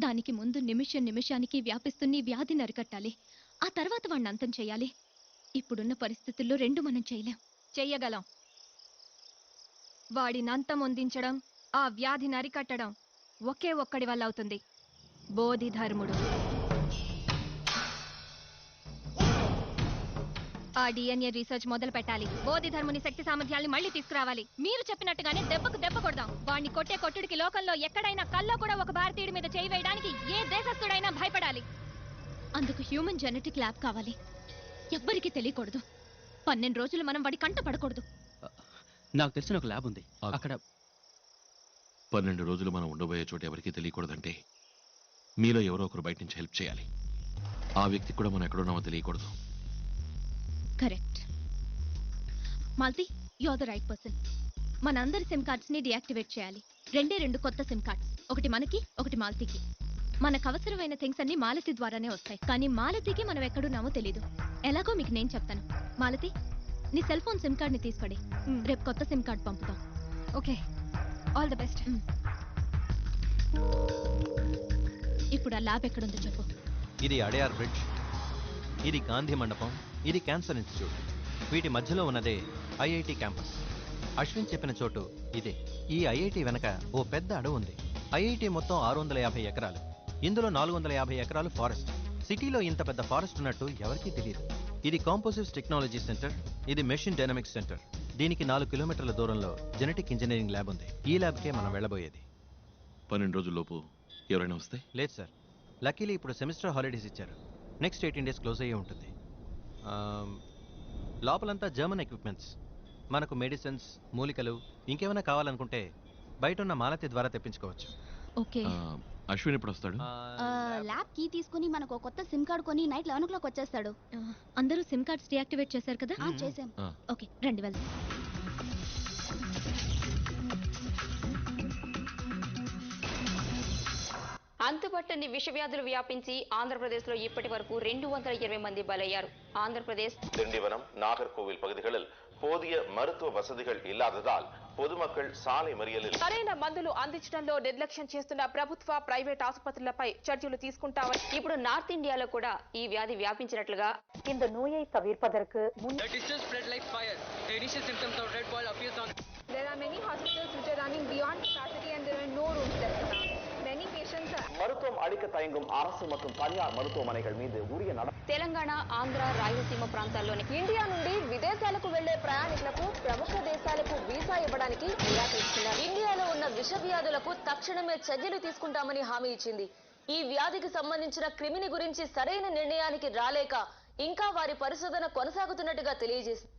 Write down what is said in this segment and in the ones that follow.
దానికి ముందు నిమిషానికి వ్యాపిస్తున్న ఈ వ్యాధిని అరికట్టాలి. ఆ తర్వాత వాడిని అంతం చేయాలి. ఇప్పుడున్న పరిస్థితుల్లో రెండు మనం చేయలేం. చెయ్యగలం. వాడిని అంతం అందించడం, ఆ వ్యాధిని అరికట్టడం ఒకే ఒక్కడి వల్ల అవుతుంది. బోధిధర్ముడు. ఆ డిఎన్ఏ రీసెర్చ్ మొదలు పెట్టాలి. బోధిధర్ముని శక్తి సామర్థ్యాల్ని మళ్ళీ తీసుకురావాలి. మీరు చెప్పినట్టుగానే దెబ్బకు దెబ్బ కొడదాం. వాడిని కొట్టే కొట్టుడికి లోకంలో ఎక్కడైనా కల్లో కూడా ఒక భారతీయుడి మీద చేయి వేయడానికి ఏ దేశస్థుడైనా భయపడాలి. అందుకు హ్యూమన్ జెనెటిక్ ల్యాబ్ కావాలి. ఎవ్వరికీ తెలియకూడదు. 12 రోజులు మనం వాడి కంట పడకూడదు. నాకు తెలిసిన ఒక ల్యాబ్ ఉంది. అక్కడ 12 రోజులు మనం ఉండబోయే చోటు ఎవరికీ తెలియకూడదంటే మీలో ఎవరో ఒకరు బయట నుంచి హెల్ప్ చేయాలి. ఆ వ్యక్తికి కూడా మనం ఎక్కడున్నామో తెలియకూడదు. Correct. Malti, you are the right person. మనందరి సిమ్ కార్డ్స్ ని డియాక్టివేట్ చేయాలి. 2 కొత్త సిమ్ కార్డ్స్, ఒకటి మనకి, ఒకటి మాలతికి. మనకు అవసరమైన థింగ్స్ అన్ని మాలతి ద్వారానే వస్తాయి. కానీ మాలతికి మనం ఎక్కడున్నామో తెలీదు. ఎలాగో మీకు నేను చెప్తాను. మాలతి, నీ సెల్ ఫోన్ సిమ్ కార్డ్ ని తీసుకోండి. రేపు కొత్త సిమ్ కార్డ్ పంపుతాం. Okay, all the best. ఇప్పుడు ఆ ల్యాబ్ ఎక్కడుందో చెప్పు. ఇది అడయార్ బ్రిడ్జ్, ఇది గాంధీ మండపం, ఇది క్యాన్సర్ ఇన్స్టిట్యూట్. వీటి మధ్యలో ఉన్నదే ఐఐటి క్యాంపస్. అశ్విన్ చెప్పిన చోటు ఇదే. ఈ ఐఐటి వెనక ఓ పెద్ద అడవి ఉంది. ఐఐటి మొత్తం 650 ఎకరాలు. ఇందులో 450 ఎకరాలు ఫారెస్ట్. సిటీలో ఇంత పెద్ద ఫారెస్ట్ ఉన్నట్టు ఎవరికీ తెలియదు. ఇది కాంపోజిట్స్ టెక్నాలజీ సెంటర్, ఇది మెషిన్ డైనమిక్స్ సెంటర్. దీనికి 4 కిలోమీటర్ల దూరంలో జెనెటిక్ ఇంజనీరింగ్ ల్యాబ్ ఉంది. ఈ ల్యాబ్కే మనం వెళ్ళబోయేది. 12 రోజుల్లోపు ఎవరైనా వస్తే? లేదు సార్, లక్కీలీ ఇప్పుడు సెమిస్టర్ హాలిడేస్ ఇచ్చారు. నెక్స్ట్ 18 డేస్ క్లోజ్ అయ్యే ఉంటుంది. లోపలంతా జర్మన్ ఎక్విప్మెంట్స్. మనకు మెడిసిన్స్, మూలికలు ఇంకేమైనా కావాలనుకుంటే బయట ఉన్న మాలతి ద్వారా తెప్పించుకోవచ్చు. ఓకే. అశ్విన్ ఎప్పుడు వస్తాడు? ల్యాబ్ కీ తీసుకుని మనకు కొత్త సిమ్ కార్డ్ కొని నైట్ 11 o'clock వచ్చేస్తాడు. అందరూ సిమ్ కార్డ్స్ డియాక్టివేట్ చేశారు కదా? చేసాం. ఓకే, రండి వెళ్దాం. అంతుపట్టని విషవ్యాధులు వ్యాపించి ஆந்திரபிரதேசல ఇప్పటి వరకు 220 మంది బలయ్యారు. ஆந்திரபிரதேஷ் திண்டிவனம், நாகர்கோவில் பகுதிகளில் போதிய மருத்துவ வசதிகள் இல்லாததால் பொதுமக்கள் சாலை மறியலில் సరైన మందులు అందించడంలో నిర్లక్ష్యం చేస్తున్న ప్రభుత్వ ప్రైవేట్ ఆసుపత్రులపై చర్యలు తీసుకుంటామని ఇప్పుడు నార్త్ ఇండియాలో కూడా ఈ వ్యాధి వ్యాపించినట్లుగా இந்த நோயை தவிர்ப்பதற்கு The disease spread like fire. The initial symptoms of red boil appears on. There are many hospitals which are running beyond capacity and there are no rooms left now. Many patients are மருத்துவம் அளிக்க தயங்கும் அரசு மற்றும் தனியார் மருத்துவமனைகள் மீது உரிய తెలంగాణ, ఆంధ్ర, రాయలసీమ ప్రాంతాల్లోని India నుండి విదేశాలకు వెళ్లే ప్రయాణికులకు ప్రముఖ దేశాలకు వీసా ఇవ్వడానికి నిరాకరిస్తున్నారు. ఇండియాలో ఉన్న విష వ్యాధులకు తక్షణమే చర్యలు తీసుకుంటామని హామీ ఇచ్చింది. ఈ వ్యాధికి సంబంధించిన క్రిమిని గురించి సరైన నిర్ణయానికి రాలేక ఇంకా వారి పరిశోధన కొనసాగుతున్నట్టుగా తెలియజేసింది.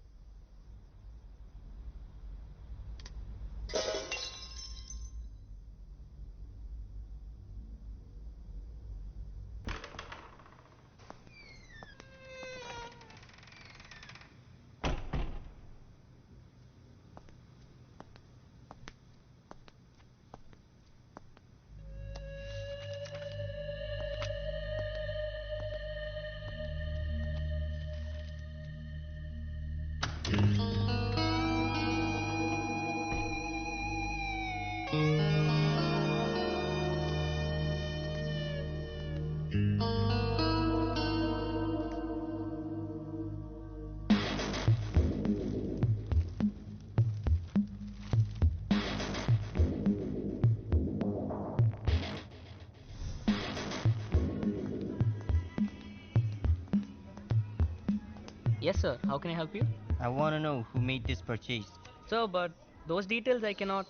Yes sir, how can I help you? I want to know who made this purchase. Sir, but those details I cannot.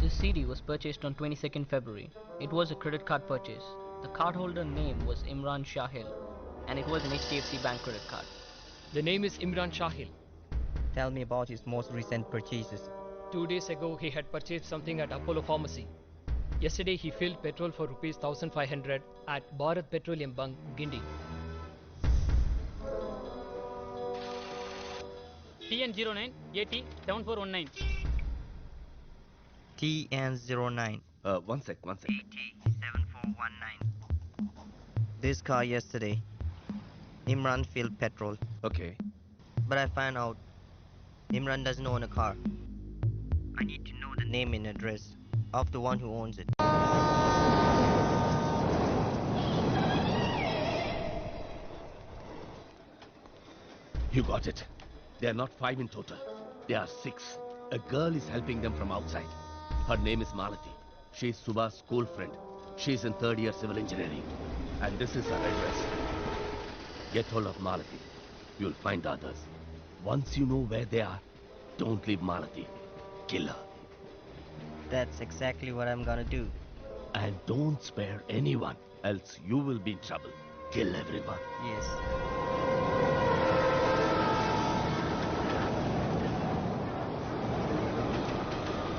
This CD was purchased on 22nd February. It was a credit card purchase. The cardholder name was Imran Shahil and it was an HDFC Bank credit card. The name is Imran Shahil. Tell me about his most recent purchases. 2 days ago he had purchased something at Apollo Pharmacy. Yesterday he filled petrol for rupees 1500 at Bharat Petroleum Bunk, Gindi. TN09 AT 7419. TN09. One sec. AT 7419. This car yesterday. Imran filled petrol. Okay. But I found out Imran doesn't own a car. I need to know the name and address of the one who owns it. You got it. They are not 5 in total. They are 6. A girl is helping them from outside. Her name is Malati. She is Subha's school friend. She is in 3rd year civil engineering. And this is her address. Get hold of Malati. You'll find the others. Once you know where they are, don't leave Malati. Kill her. That's exactly what I'm gonna do. And don't spare anyone, else you will be in trouble. Kill everyone. Yes.